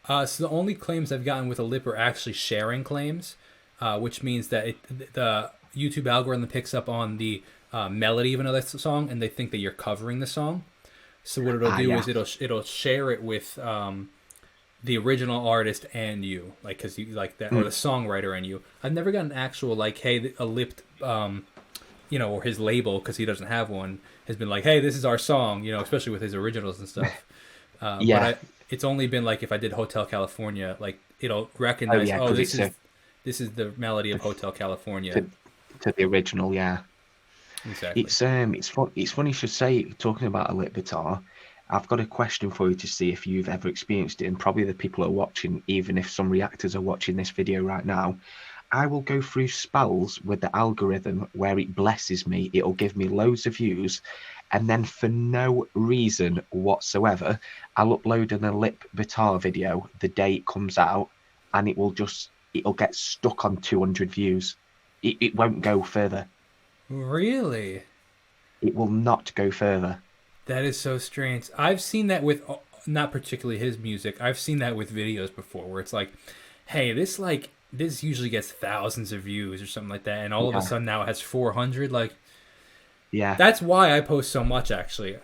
So the only claims I've gotten with a lip are actually sharing claims, which means that the YouTube algorithm picks up on the melody of another song, and they think that you're covering the song. So what it'll Ah, do yeah. is it'll share it with the original artist and you, like because you like that, or the Mm. songwriter and you. I've never got an actual like, hey, a lipped, or his label because he doesn't have one has been like, hey, this is our song, especially with his originals and stuff. But Yeah. it's only been like if I did Hotel California, like it'll Oh, recognize, yeah, oh, because this it's is the melody the of f- Hotel California. to, to the original. Yeah. Exactly. It's funny you should say talking about a lip guitar. I've got a question for you to see if you've ever experienced it, and probably the people are watching, even if some reactors are watching this video right now. I will go through spells with the algorithm where it blesses me. It'll give me loads of views, and then for no reason whatsoever, I'll upload an a lip guitar video the day it comes out, and it'll get stuck on 200 views. It won't go further. Really? It will not go further. That is so strange. I've seen that with not particularly his music. I've seen that with videos before where it's like, hey, this usually gets thousands of views or something like that, and all of a Yeah, sudden now it has 400. Like yeah. that's why I post so much actually.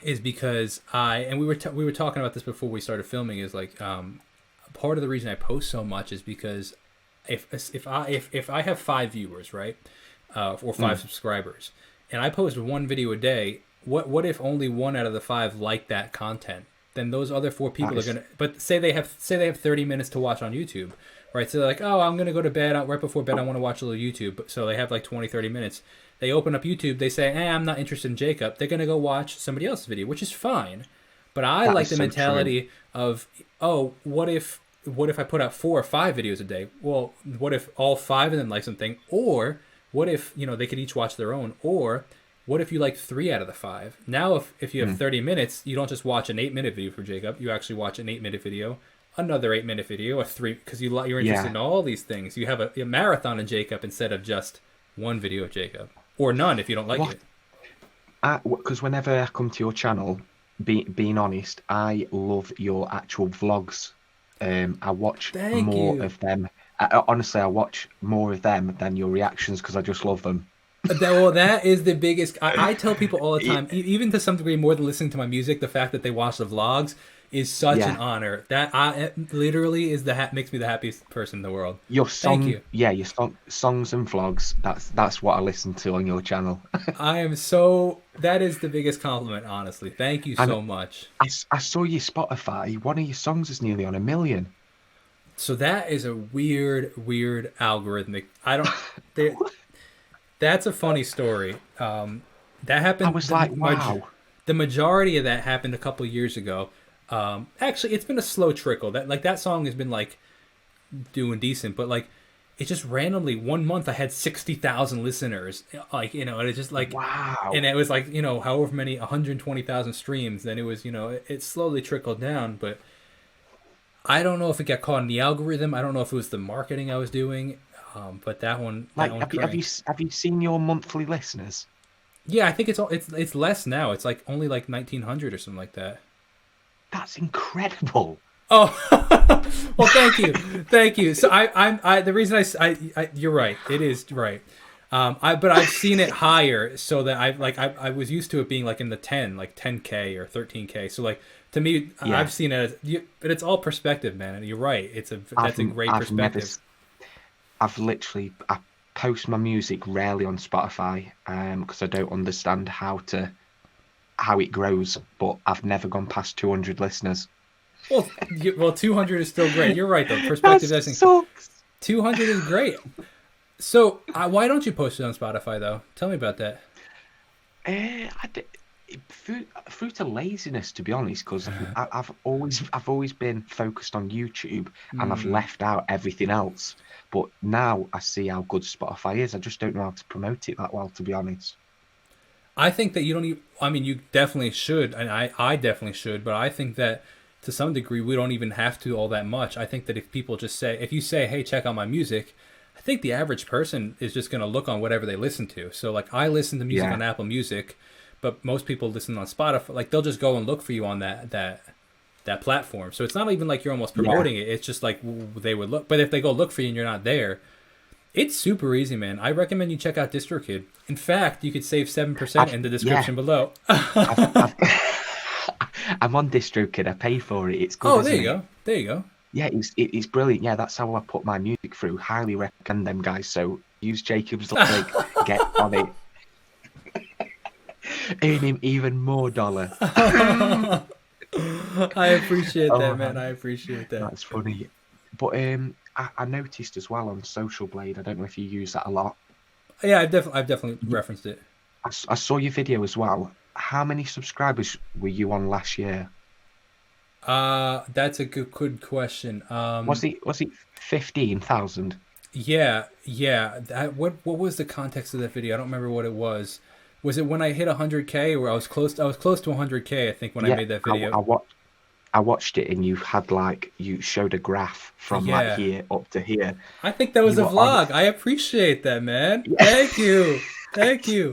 Is because we were talking about this before we started filming. Is like part of the reason I post so much is because if I have 5 viewers, right, or five Mm, subscribers, and I post one video a day, what if only one out of the five like that content? Then those other four that people are is, gonna. But say they have 30 minutes to watch on YouTube, right? So they're like, oh, I'm gonna go to bed right before bed. I want to watch a little YouTube. So they have like 20, 30 minutes. They open up YouTube. They say, I'm not interested in Jacob. They're gonna go watch somebody else's video, which is fine. But I that like is the so true. mentality of, oh, what if I put out 4 or 5 videos a day? Well, what if all five of them like something? Or what if they could each watch their own? Or what if you like 3 out of the 5? Now, if you have Mm, 30 minutes, you don't just watch an 8-minute video for Jacob. You actually watch an 8-minute video, another 8-minute video, a three, because you're interested yeah. in all these things. You have a marathon of Jacob instead of just one video of Jacob, or none if you don't like What? it. Because whenever I come to your channel, being honest, I love your actual vlogs. I watch Thank more you. of them. Honestly, I watch more of them than your reactions because I just love them. That is the biggest. I tell people all the Y- time, even to some degree more than listening to my music, the fact that they watch the vlogs is such an Yeah, honor. That it literally is makes me the happiest person in the world. your Thank you. songs and vlogs. That's what I listen to on your channel. That is the biggest compliment, honestly. Thank you And so much. I saw your Spotify. One of your songs is nearly on 1 million. So that is a weird, weird algorithmic. I don't. There, that's a funny story. That I happened. was like, wow. The majority of that happened a couple years ago. Actually, it's been a slow trickle. That song has been like doing decent, but like it just randomly one month I had 60,000 listeners, and it just like, and Wow. it was like however many 120,000 streams. Then it was it slowly trickled down, but I don't know if it got caught in the algorithm. I don't know if it was the marketing I was doing, but that one cranked. Have you seen your monthly listeners? Yeah, I think it's less now. It's like only like 1,900 or something like that. That's incredible. Oh, well, thank you, thank you. So the reason you're right. It is right. But I've seen it higher, so that I was used to it being like in the 10K or 13K. So like to me, Yeah, I've seen it but it's all perspective, man. And you're right. I've That's a great I've never perspective. I've literally I post my music rarely on Spotify because I don't understand how it grows, but I've never gone past 200 listeners. Well, 200 is still great. You're right though. That Perspective, I think sucks. 200 is great. So why don't you post it on Spotify though? Tell me about that. I d through to laziness, to be honest, because I've always been focused on YouTube and I've Hmm. left out everything else. But now I see how good Spotify is. I just don't know how to promote it that well, to be honest. I think that you don't even. I mean, you definitely should, and I definitely should. But I think that to some degree, we don't even have to all that much. I think that if you say, "Hey, check out my music," I think the average person is just going to look on whatever they listen to. So, like, I listen to music Yeah, on Apple Music, but most people listen on Spotify. Like, they'll just go and look for you on that. that platform. So it's not even like you're almost Yeah. promoting it. It's just like they would look. But if they go look for you and you're not there, it's super easy, man. I recommend you check out DistroKid. In fact, you could save 7% I've in the yeah. description below. I've I'm on DistroKid. I paid for it. It's good, Oh, there isn't you it? go. There you go. Yeah, it's brilliant. Yeah, that's how I put my music through. Highly recommend them guys. So use Jacob's link, get on it, earn him even more dollar. I appreciate Oh, that, man. I appreciate that. that's funny. But I noticed as well on Social Blade. I don't know if you use that a lot. Yeah, I've definitely referenced it. I saw your video as well. How many subscribers were you on last year? That's a good question. Was it 15,000? Yeah, yeah. What was the context of that video? I don't remember what it was. Was it when I hit 100K, or I was close? I was close to 100K, I think, when I Yeah, made that I, video. I watched. I watched it, and you had like you showed a graph from like Yeah, here up to here. I think that was You a were on. vlog. I appreciate that, man. Yeah. Thank you. Thank you.